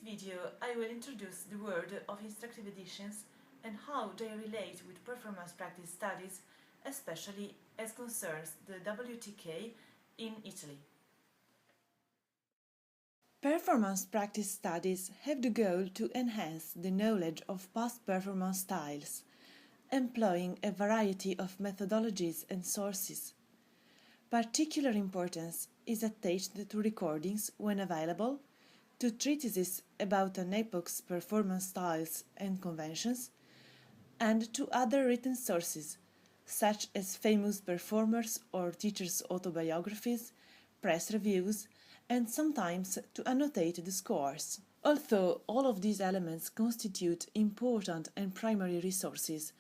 video I will introduce the word of instructive editions and how they relate with performance practice studies, especially as concerns the WTK in Italy. Performance practice studies have the goal to enhance the knowledge of past performance styles, employing a variety of methodologies and sources. Particular importance is attached to recordings when available, to treatises about an epoch's performance styles and conventions, and to other written sources, such as famous performers or teachers' autobiographies, press reviews, and sometimes to annotate the scores. Although all of these elements constitute important and primary resources,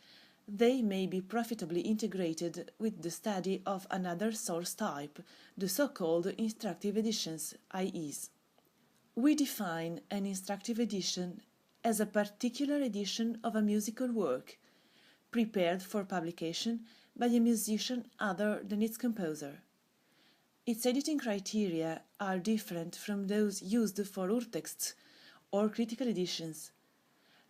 they may be profitably integrated with the study of another source type, the so-called instructive editions, IEs. We define an instructive edition as a particular edition of a musical work, prepared for publication by a musician other than its composer. Its editing criteria are different from those used for urtexts or critical editions.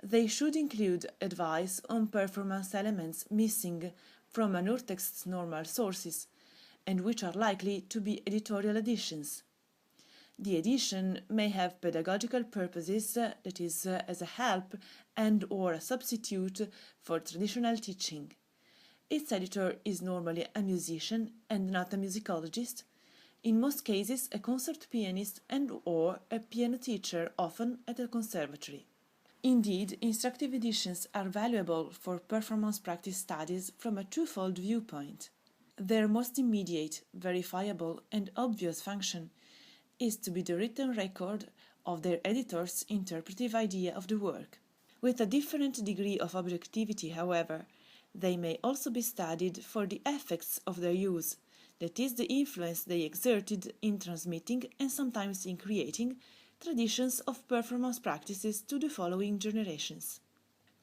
They should include advice on performance elements missing from an urtext's normal sources, and which are likely to be editorial editions. The edition may have pedagogical purposes, that is, as a help and/or a substitute for traditional teaching. Its editor is normally a musician and not a musicologist, in most cases a concert pianist and/or a piano teacher, often at a conservatory. Indeed, instructive editions are valuable for performance practice studies from a twofold viewpoint. Their most immediate, verifiable, and obvious function is to be the written record of their editor's interpretive idea of the work. With a different degree of objectivity, however, they may also be studied for the effects of their use, that is, the influence they exerted in transmitting and sometimes in creating traditions of performance practices to the following generations.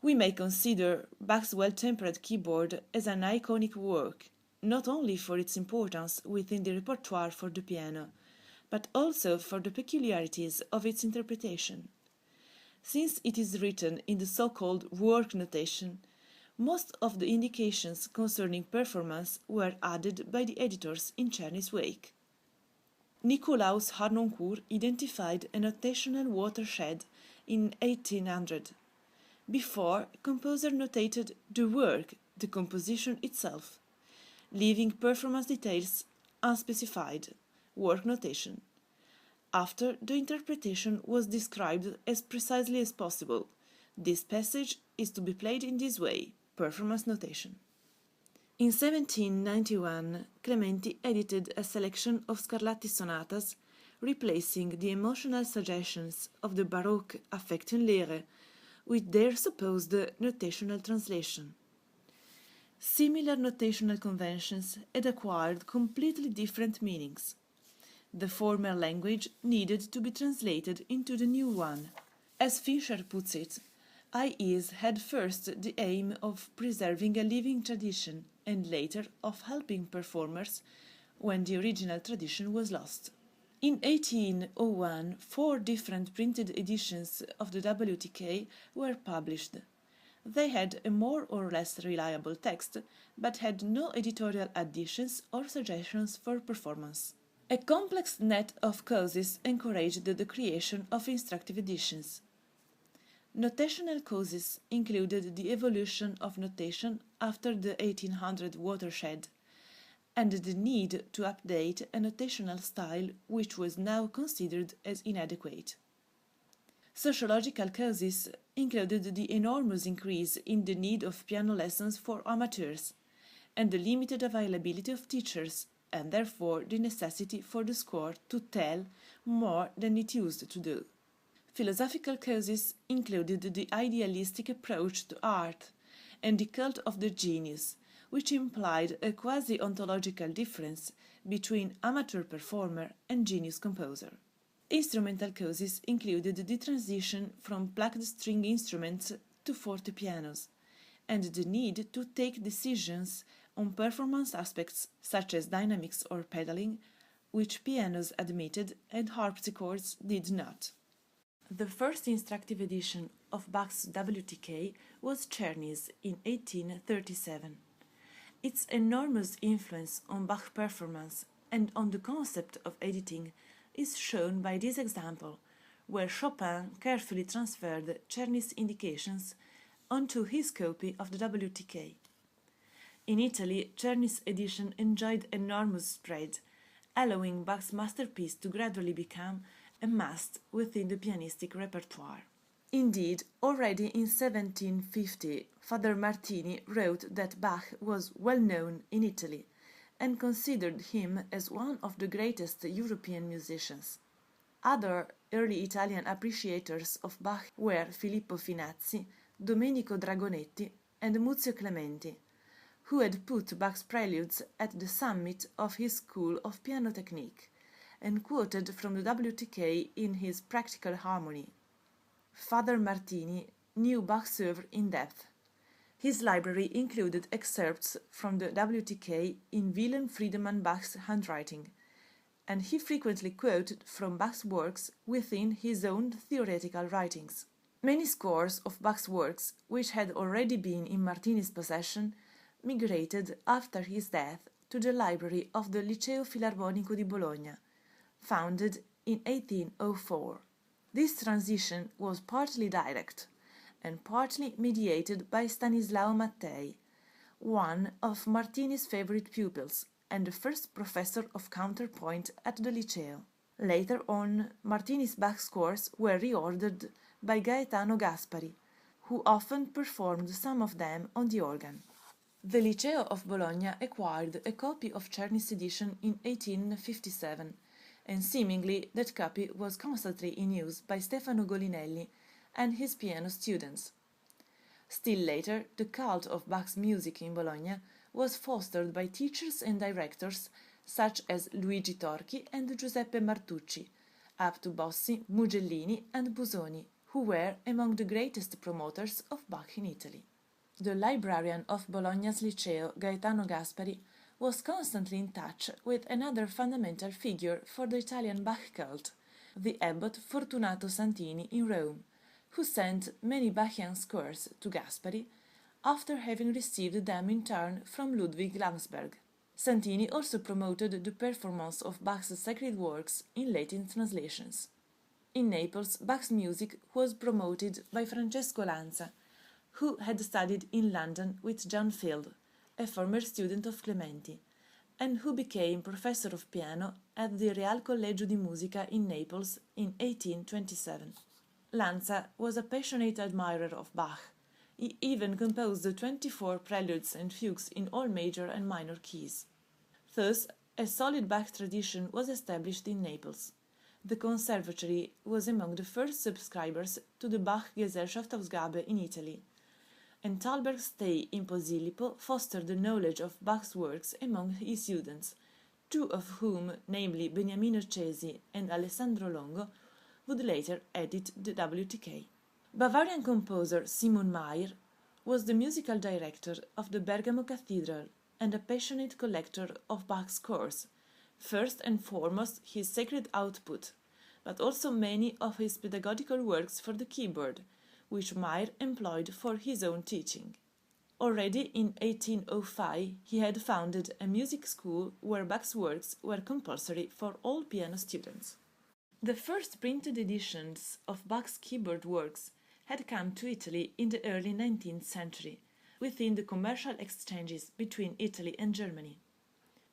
We may consider Bach's Well-Tempered Keyboard as an iconic work, not only for its importance within the repertoire for the piano, but also for the peculiarities of its interpretation. Since it is written in the so-called work notation, most of the indications concerning performance were added by the editors in Czerny's wake. Nicolaus Harnoncourt identified a notational watershed in 1800. Before, composer notated the work, the composition itself, leaving performance details unspecified, work notation. After, the interpretation was described as precisely as possible. This passage is to be played in this way, performance notation. In 1791, Clementi edited a selection of Scarlatti sonatas, replacing the emotional suggestions of the Baroque Affektenlehre with their supposed notational translation. Similar notational conventions had acquired completely different meanings. The former language needed to be translated into the new one. As Fischer puts it, IEs had first the aim of preserving a living tradition and later of helping performers when the original tradition was lost. In 1801, 4 different printed editions of the WTK were published. They had a more or less reliable text, but had no editorial additions or suggestions for performance. A complex net of causes encouraged the creation of instructive editions. Notational causes included the evolution of notation after the 1800 watershed, and the need to update a notational style which was now considered as inadequate. Sociological causes included the enormous increase in the need of piano lessons for amateurs, and the limited availability of teachers, and therefore the necessity for the score to tell more than it used to do. Philosophical causes included the idealistic approach to art and the cult of the genius, which implied a quasi-ontological difference between amateur performer and genius composer. Instrumental causes included the transition from plucked string instruments to forte pianos, and the need to take decisions on performance aspects such as dynamics or pedaling, which pianos admitted and harpsichords did not. The first instructive edition of Bach's WTK was Czerny's in 1837. Its enormous influence on Bach performance and on the concept of editing is shown by this example, where Chopin carefully transferred Czerny's indications onto his copy of the WTK. In Italy, Czerny's edition enjoyed enormous spread, allowing Bach's masterpiece to gradually become a must within the pianistic repertoire. Indeed, already in 1750, Father Martini wrote that Bach was well known in Italy and considered him as one of the greatest European musicians. Other early Italian appreciators of Bach were Filippo Finazzi, Domenico Dragonetti, and Muzio Clementi, who had put Bach's preludes at the summit of his school of piano technique and quoted from the WTK in his Practical Harmony. Father Martini knew Bach's oeuvre in depth. His library included excerpts from the WTK in Wilhelm Friedemann Bach's handwriting, and he frequently quoted from Bach's works within his own theoretical writings. Many scores of Bach's works, which had already been in Martini's possession, migrated after his death to the library of the Liceo Filarmonico di Bologna, founded in 1804. This transition was partly direct and partly mediated by Stanislao Mattei, one of Martini's favorite pupils and the first professor of counterpoint at the Liceo. Later on, Martini's Bach scores were reordered by Gaetano Gaspari, who often performed some of them on the organ. The Liceo of Bologna acquired a copy of Czerny's edition in 1857, and seemingly that copy was constantly in use by Stefano Golinelli and his piano students. Still later, the cult of Bach's music in Bologna was fostered by teachers and directors such as Luigi Torchi and Giuseppe Martucci, up to Bossi, Mugellini and Busoni, who were among the greatest promoters of Bach in Italy. The librarian of Bologna's Liceo, Gaetano Gaspari, was constantly in touch with another fundamental figure for the Italian Bach cult, the abbot Fortunato Santini in Rome, who sent many Bachian scores to Gaspari after having received them in turn from Ludwig Landsberg. Santini also promoted the performance of Bach's sacred works in Latin translations. In Naples, Bach's music was promoted by Francesco Lanza, who had studied in London with John Field, a former student of Clementi, and who became professor of piano at the Real Collegio di Musica in Naples in 1827. Lanza was a passionate admirer of Bach. He even composed the 24 preludes and fugues in all major and minor keys. Thus, a solid Bach tradition was established in Naples. The conservatory was among the first subscribers to the Bach Gesellschaftsausgabe in Italy, and Thalberg's stay in Posillipo fostered the knowledge of Bach's works among his students, two of whom, namely Beniamino Cesi and Alessandro Longo, would later edit the WTK. Bavarian composer Simon Mayr was the musical director of the Bergamo Cathedral and a passionate collector of Bach's scores, first and foremost his sacred output, but also many of his pedagogical works for the keyboard, which Mayr employed for his own teaching. Already in 1805 he had founded a music school where Bach's works were compulsory for all piano students. The first printed editions of Bach's keyboard works had come to Italy in the early 19th century, within the commercial exchanges between Italy and Germany.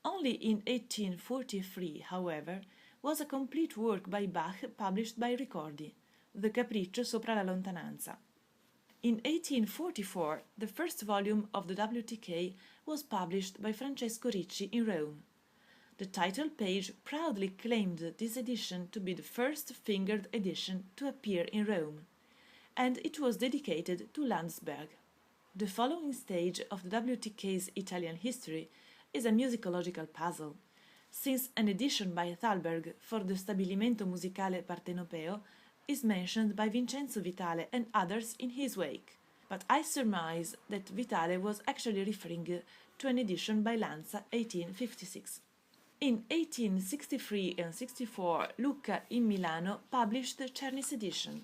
Only in 1843, however, was a complete work by Bach published by Ricordi, the Capriccio sopra la lontananza. In 1844, the first volume of the WTK was published by Francesco Ricci in Rome. The title page proudly claimed this edition to be the first fingered edition to appear in Rome, and it was dedicated to Landsberg. The following stage of the WTK's Italian history is a musicological puzzle, since an edition by Thalberg for the Stabilimento Musicale Partenopeo is mentioned by Vincenzo Vitale and others in his wake, but I surmise that Vitale was actually referring to an edition by Lanza 1856. In 1863 and 64, Lucca in Milano published the Czerny's edition.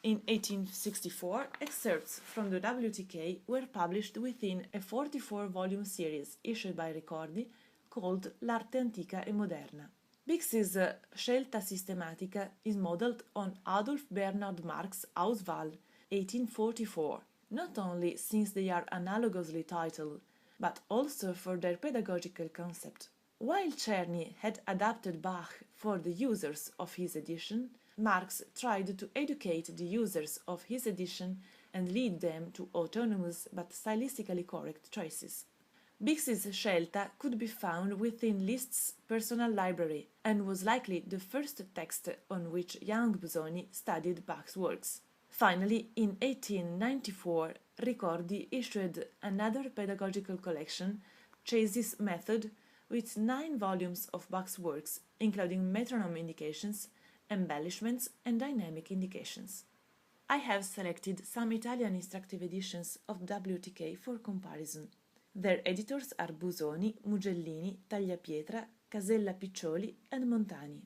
In 1864, excerpts from the WTK were published within a 44-volume series issued by Ricordi called L'arte antica e moderna. Bix's Scelta sistematica is modeled on Adolf Bernhard Marx's Auswahl, 1844, not only since they are analogously titled, but also for their pedagogical concept. While Czerny had adapted Bach for the users of his edition, Marx tried to educate the users of his edition and lead them to autonomous but stylistically correct choices. Bix's Scelta could be found within Liszt's personal library and was likely the first text on which young Busoni studied Bach's works. Finally, in 1894, Ricordi issued another pedagogical collection, Chase's Method, with 9 volumes of Bach's works, including metronome indications, embellishments, and dynamic indications. I have selected some Italian instructive editions of WTK for comparison. Their editors are Busoni, Mugellini, Tagliapietra, Casella Piccioli, and Montani.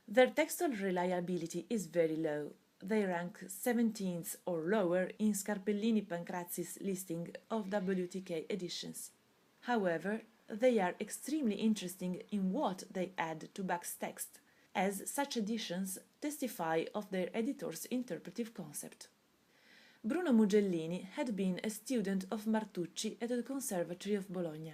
Their textual reliability is very low. They rank 17th or lower in Scarpellini Pancrazzi's listing of WTK editions. However, they are extremely interesting in what they add to Bach's text, as such editions testify of their editor's interpretive concept. Bruno Mugellini had been a student of Martucci at the Conservatory of Bologna.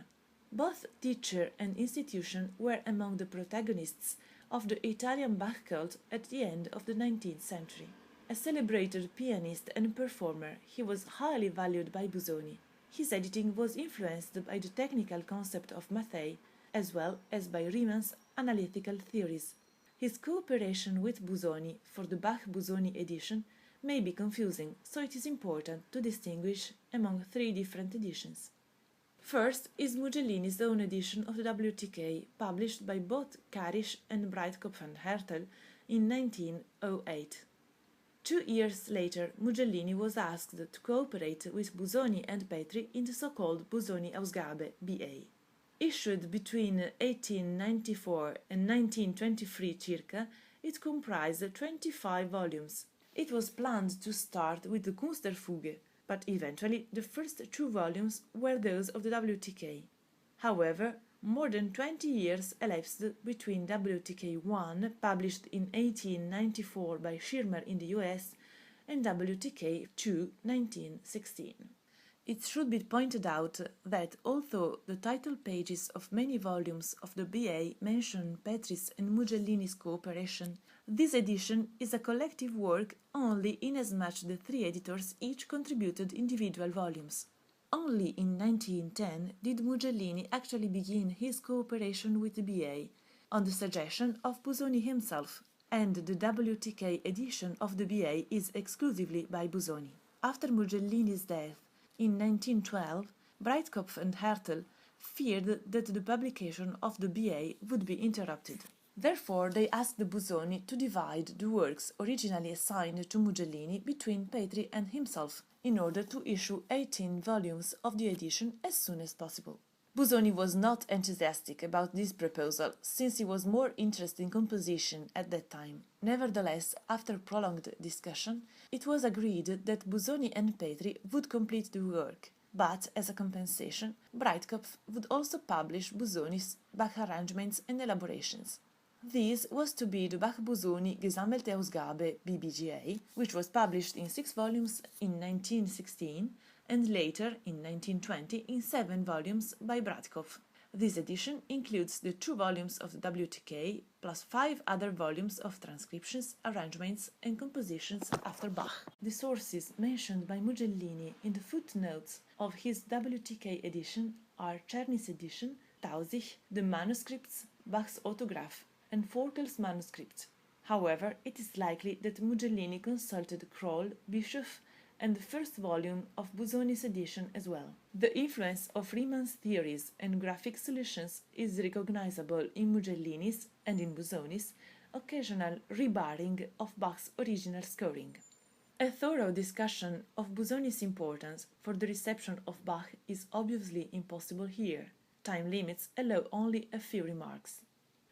Both teacher and institution were among the protagonists of the Italian Bach cult at the end of the 19th century. A celebrated pianist and performer, he was highly valued by Busoni. His editing was influenced by the technical concept of Mattei, as well as by Riemann's analytical theories. His cooperation with Busoni for the Bach-Busoni edition may be confusing, so it is important to distinguish among 3 different editions. First is Mugellini's own edition of the WTK, published by both Karisch and Breitkopf and Hertel in 1908. 2 years later, Mugellini was asked to cooperate with Busoni and Petri in the so-called Busoni-Ausgabe, BA. Issued between 1894 and 1923 circa, it comprised 25 volumes. It was planned to start with the Kunstfuge, but eventually the first 2 volumes were those of the WTK. However, more than 20 years elapsed between WTK-1, published in 1894 by Schirmer in the US, and WTK-2, 1916. It should be pointed out that although the title pages of many volumes of the BA mention Petri's and Mugellini's cooperation, this edition is a collective work only inasmuch the 3 editors each contributed individual volumes. Only in 1910 did Mugellini actually begin his cooperation with the BA, on the suggestion of Busoni himself, and the WTK edition of the BA is exclusively by Busoni. After Mugellini's death, in 1912, Breitkopf and Hertel feared that the publication of the BA would be interrupted. Therefore, they asked Busoni to divide the works originally assigned to Mugellini between Petri and himself, in order to issue 18 volumes of the edition as soon as possible. Busoni was not enthusiastic about this proposal, since he was more interested in composition at that time. Nevertheless, after prolonged discussion, it was agreed that Busoni and Petri would complete the work, but, as a compensation, Breitkopf would also publish Busoni's Bach arrangements and elaborations. This was to be the Bach-Busoni Gesammelte Ausgabe BBGA, which was published in 6 volumes in 1916 and later, in 1920, in 7 volumes by Breitkopf. This edition includes the 2 volumes of the WTK plus 5 other volumes of transcriptions, arrangements and compositions after Bach. The sources mentioned by Mugellini in the footnotes of his WTK edition are Czerny's edition, Tausig, the manuscripts, Bach's autograph, and Forkel's manuscript. However, it is likely that Mugellini consulted Kroll, Bischoff, and the first volume of Busoni's edition as well. The influence of Riemann's theories and graphic solutions is recognizable in Mugellini's and in Busoni's occasional rebarring of Bach's original scoring. A thorough discussion of Busoni's importance for the reception of Bach is obviously impossible here. time limits allow only a few remarks.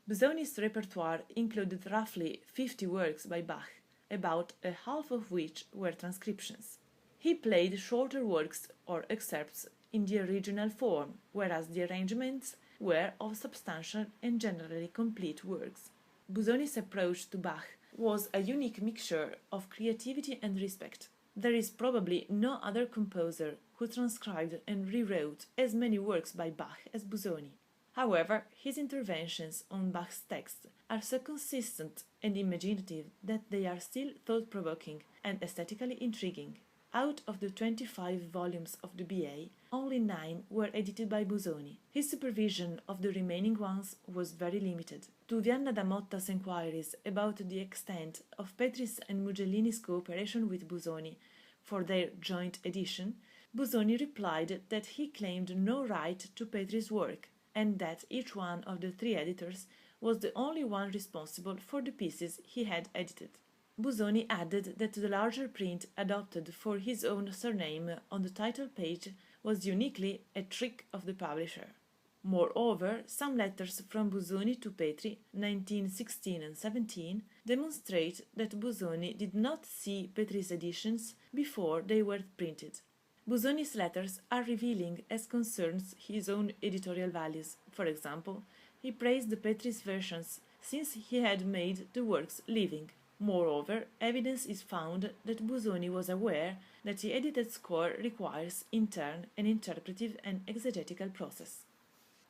Busoni's repertoire included roughly 50 works by Bach, about a half of which were transcriptions. He played shorter works or excerpts in the original form, whereas the arrangements were of substantial and generally complete works. Busoni's approach to Bach was a unique mixture of creativity and respect. There is probably no other composer who transcribed and rewrote as many works by Bach as Busoni. However, his interventions on Bach's texts are so consistent and imaginative that they are still thought-provoking and aesthetically intriguing. Out of the 25 volumes of the BA, only 9 were edited by Busoni. His supervision of the remaining ones was very limited. To Vianna da Motta's inquiries about the extent of Petri's and Mugellini's cooperation with Busoni for their joint edition, Busoni replied that he claimed no right to Petri's work, and that each one of the 3 editors was the only one responsible for the pieces he had edited. Busoni added that the larger print adopted for his own surname on the title page was uniquely a trick of the publisher. Moreover, some letters from Busoni to Petri, 1916 and 17, demonstrate that Busoni did not see Petri's editions before they were printed. Busoni's letters are revealing as concerns his own editorial values. For example, he praised Petri's versions since he had made the works living. Moreover, evidence is found that Busoni was aware that the edited score requires in turn an interpretive and exegetical process.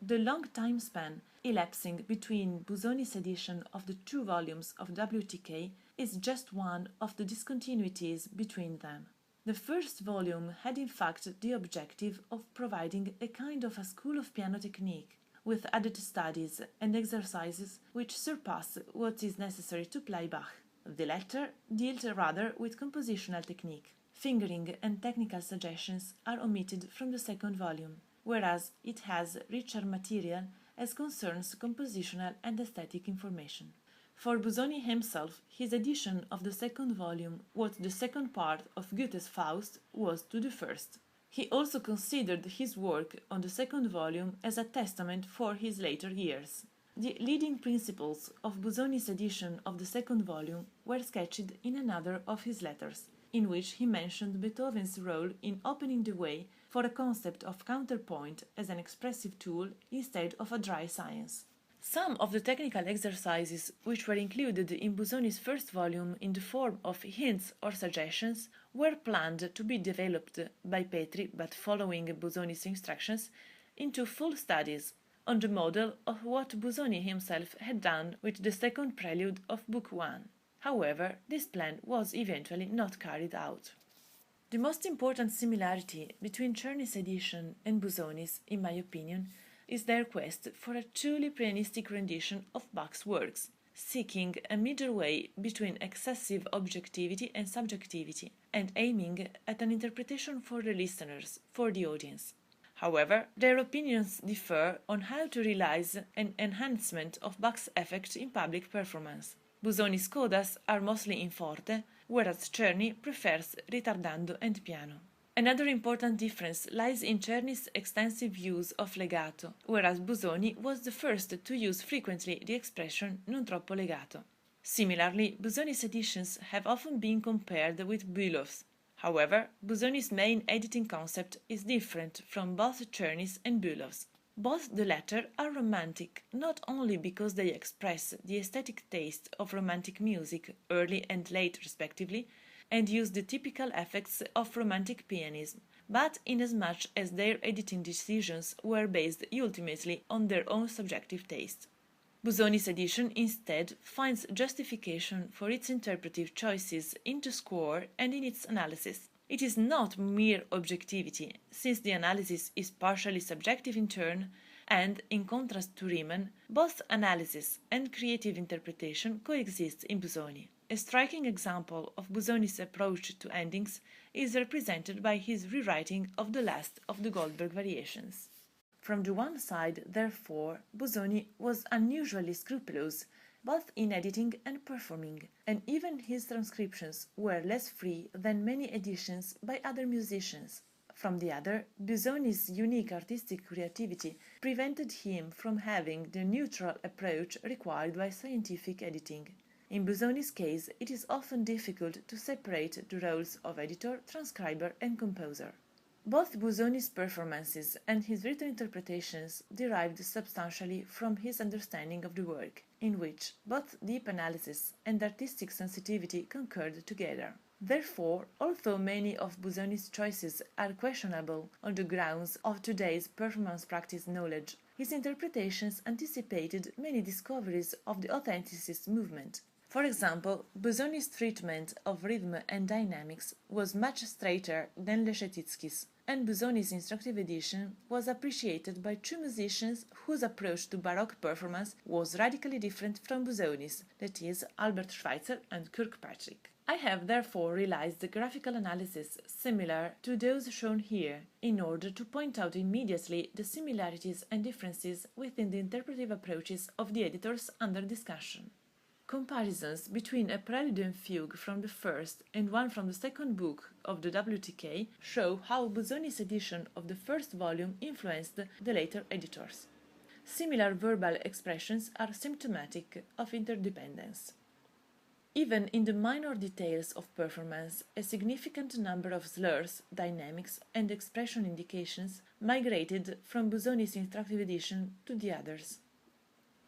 The long time span elapsing between Busoni's edition of the 2 volumes of WTK is just one of the discontinuities between them. The first volume had in fact the objective of providing a kind of a school of piano technique, with added studies and exercises which surpass what is necessary to play Bach. The latter dealt rather with compositional technique. Fingering and technical suggestions are omitted from the second volume, whereas it has richer material as concerns compositional and aesthetic information. For Busoni himself, his edition of the second volume, what the second part of Goethe's Faust was to the first. He also considered his work on the second volume as a testament for his later years. The leading principles of Busoni's edition of the second volume were sketched in another of his letters, in which he mentioned Beethoven's role in opening the way for a concept of counterpoint as an expressive tool instead of a dry science. Some of the technical exercises which were included in Busoni's first volume in the form of hints or suggestions were planned to be developed by Petri, but following Busoni's instructions, into full studies, on the model of what Busoni himself had done with the second prelude of Book 1. However, this plan was eventually not carried out. The most important similarity between Czerny's edition and Busoni's, in my opinion, is their quest for a truly pianistic rendition of Bach's works, seeking a middle way between excessive objectivity and subjectivity, and aiming at an interpretation for the listeners, for the audience. However, their opinions differ on how to realize an enhancement of Bach's effect in public performance. Busoni's codas are mostly in forte, whereas Czerny prefers ritardando and piano. Another important difference lies in Czerny's extensive use of legato, whereas Busoni was the first to use frequently the expression non troppo legato. Similarly, Busoni's editions have often been compared with Bülow's. However, Busoni's main editing concept is different from both Czerny's and Bülow's. Both the latter are romantic, not only because they express the aesthetic taste of romantic music, early and late respectively, and use the typical effects of romantic pianism, but inasmuch as their editing decisions were based ultimately on their own subjective taste. Busoni's edition instead finds justification for its interpretive choices in the score and in its analysis. It is not mere objectivity, since the analysis is partially subjective in turn, and, in contrast to Riemann, both analysis and creative interpretation coexist in Busoni. A striking example of Busoni's approach to endings is represented by his rewriting of the last of the Goldberg variations. From the one side, therefore, Busoni was unusually scrupulous, both in editing and performing, and even his transcriptions were less free than many editions by other musicians. From the other, Busoni's unique artistic creativity prevented him from having the neutral approach required by scientific editing. In Busoni's case, it is often difficult to separate the roles of editor, transcriber, and composer. Both Busoni's performances and his written interpretations derived substantially from his understanding of the work, in which both deep analysis and artistic sensitivity concurred together. Therefore, although many of Busoni's choices are questionable on the grounds of today's performance practice knowledge, his interpretations anticipated many discoveries of the authenticist movement. For example, Busoni's treatment of rhythm and dynamics was much straighter than Leschetizky's, and Busoni's Instructive edition was appreciated by two musicians whose approach to Baroque performance was radically different from Busoni's, that is, Albert Schweitzer and Kirkpatrick. I have therefore realized the graphical analysis similar to those shown here, in order to point out immediately the similarities and differences within the interpretive approaches of the editors under discussion. Comparisons between a prelude and fugue from the first and one from the second book of the WTK show how Busoni's edition of the first volume influenced the later editors. Similar verbal expressions are symptomatic of interdependence. Even in the minor details of performance, a significant number of slurs, dynamics, and expression indications migrated from Busoni's Instructive edition to the others.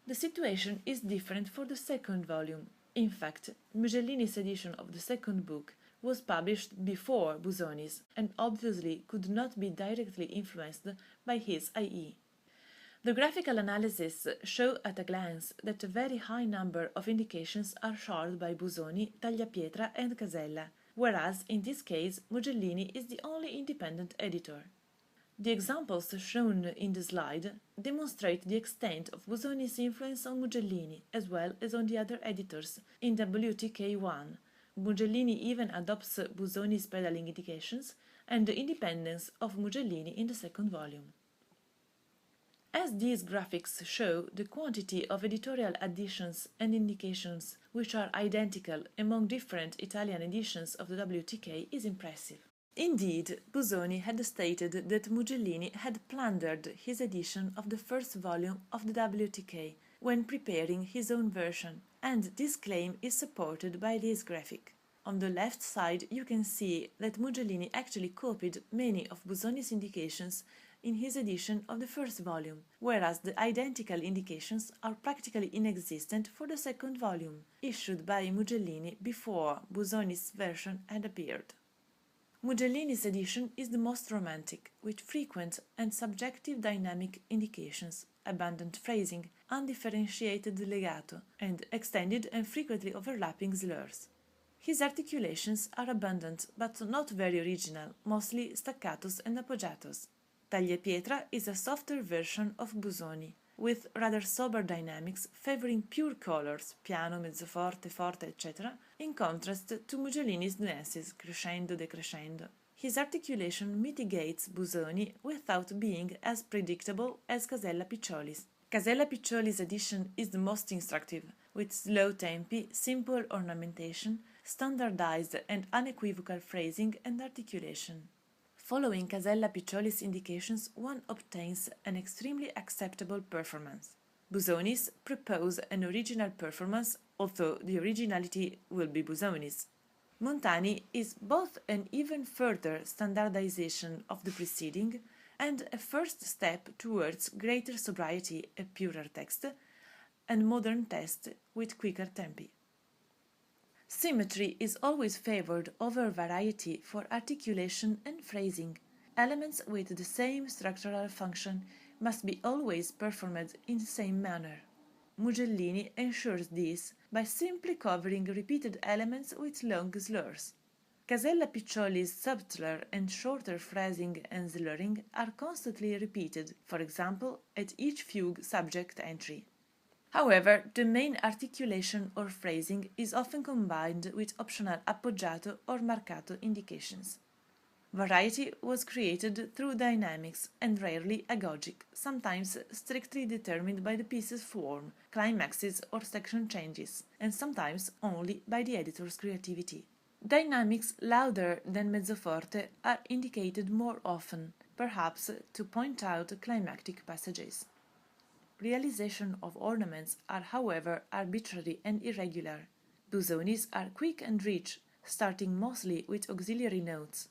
The situation is different for the second volume. In fact, Mugellini's edition of the second book was published before Busoni's and obviously could not be directly influenced by his IE. The graphical analysis show at a glance that a very high number of indications are shared by Busoni, Tagliapietra and Casella, whereas in this case Mugellini is the only independent editor. The examples shown in the slide demonstrate the extent of Busoni's influence on Mugellini as well as on the other editors in WTK1. Mugellini even adopts Busoni's pedaling indications and the independence of Mugellini in the second volume. As these graphics show, the quantity of editorial additions and indications which are identical among different Italian editions of the WTK is impressive. Indeed, Busoni had stated that Mugellini had plundered his edition of the first volume of the WTK when preparing his own version, and this claim is supported by this graphic. On the left side you can see that Mugellini actually copied many of Busoni's indications in his edition of the first volume, whereas the identical indications are practically inexistent for the second volume, issued by Mugellini before Busoni's version had appeared. Mugellini's edition is the most romantic, with frequent and subjective dynamic indications, abundant phrasing, undifferentiated legato, and extended and frequently overlapping slurs. His articulations are abundant but not very original, mostly staccatos and appoggiatos. Tagliapietra is a softer version of Busoni, with rather sober dynamics favoring pure colors, piano, mezzoforte, forte, etc., in contrast to Mugellini's nuances, crescendo, decrescendo. His articulation mitigates Busoni without being as predictable as Casella Piccioli's. Casella Piccioli's edition is the most instructive, with slow tempi, simple ornamentation, standardized and unequivocal phrasing and articulation. Following Casella Piccioli's indications, one obtains an extremely acceptable performance. Busoni's propose an original performance, although the originality will be Busoni's. Montani is both an even further standardization of the preceding and a first step towards greater sobriety, a purer text, and modern text with quicker tempi. Symmetry is always favored over variety for articulation and phrasing. Elements with the same structural function must be always performed in the same manner. Mugellini ensures this by simply covering repeated elements with long slurs. Casella Piccioli's subtler and shorter phrasing and slurring are constantly repeated, for example, at each fugue subject entry. However, the main articulation or phrasing is often combined with optional appoggiato or marcato indications. Variety was created through dynamics and rarely agogic, sometimes strictly determined by the piece's form, climaxes or section changes, and sometimes only by the editor's creativity. Dynamics louder than mezzoforte are indicated more often, perhaps to point out climactic passages. Realization of ornaments are, however, arbitrary and irregular. Busoni's are quick and rich, starting mostly with auxiliary notes.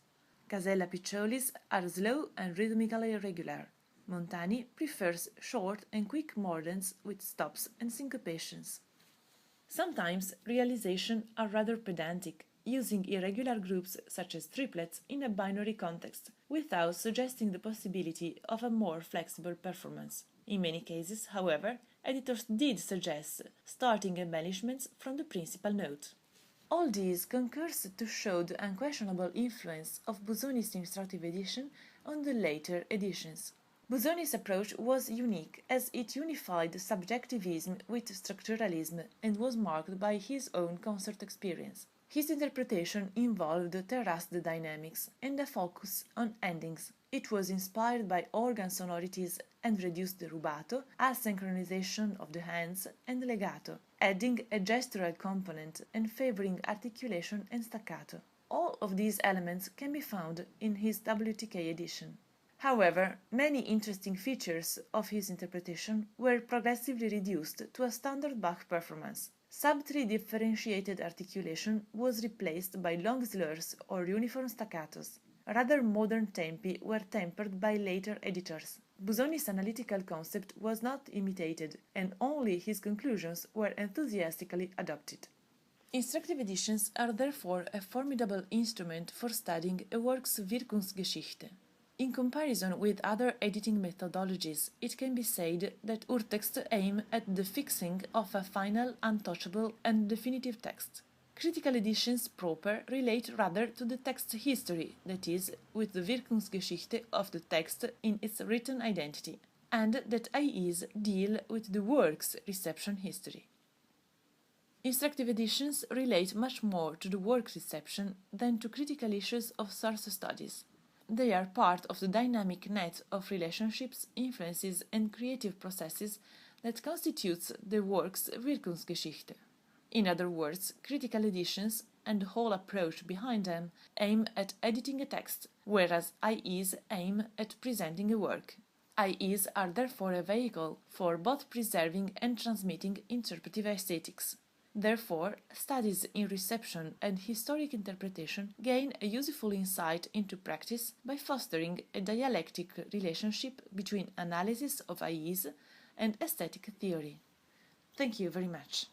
Casella Piccioli's are slow and rhythmically irregular. Montani prefers short and quick mordents with stops and syncopations. Sometimes realizations are rather pedantic, using irregular groups such as triplets in a binary context, without suggesting the possibility of a more flexible performance. In many cases, however, editors did suggest starting embellishments from the principal note. All this concurs to show the unquestionable influence of Busoni's Instructive edition on the later editions. Busoni's approach was unique as it unified subjectivism with structuralism and was marked by his own concert experience. His interpretation involved terraced dynamics and a focus on endings. It was inspired by organ sonorities and reduced rubato, asynchronization of the hands, and legato, adding a gestural component and favoring articulation and staccato. All of these elements can be found in his WTK edition. However, many interesting features of his interpretation were progressively reduced to a standard Bach performance. Sub-3 differentiated articulation was replaced by long slurs or uniform staccatos. Rather modern tempi were tempered by later editors. Busoni's analytical concept was not imitated, and only his conclusions were enthusiastically adopted. Instructive editions are therefore a formidable instrument for studying a work's Wirkungsgeschichte. In comparison with other editing methodologies, it can be said that urtexts aim at the fixing of a final, untouchable and definitive text. Critical editions proper relate rather to the text history, that is, with the Wirkungsgeschichte of the text in its written identity, and that IEs deal with the work's reception history. Instructive editions relate much more to the work reception than to critical issues of source studies. They are part of the dynamic net of relationships, influences, and creative processes that constitutes the work's Wirkungsgeschichte. In other words, critical editions and the whole approach behind them aim at editing a text, whereas IEs aim at presenting a work. IEs are therefore a vehicle for both preserving and transmitting interpretive aesthetics. Therefore, studies in reception and historic interpretation gain a useful insight into practice by fostering a dialectic relationship between analysis of IEs and aesthetic theory. Thank you very much.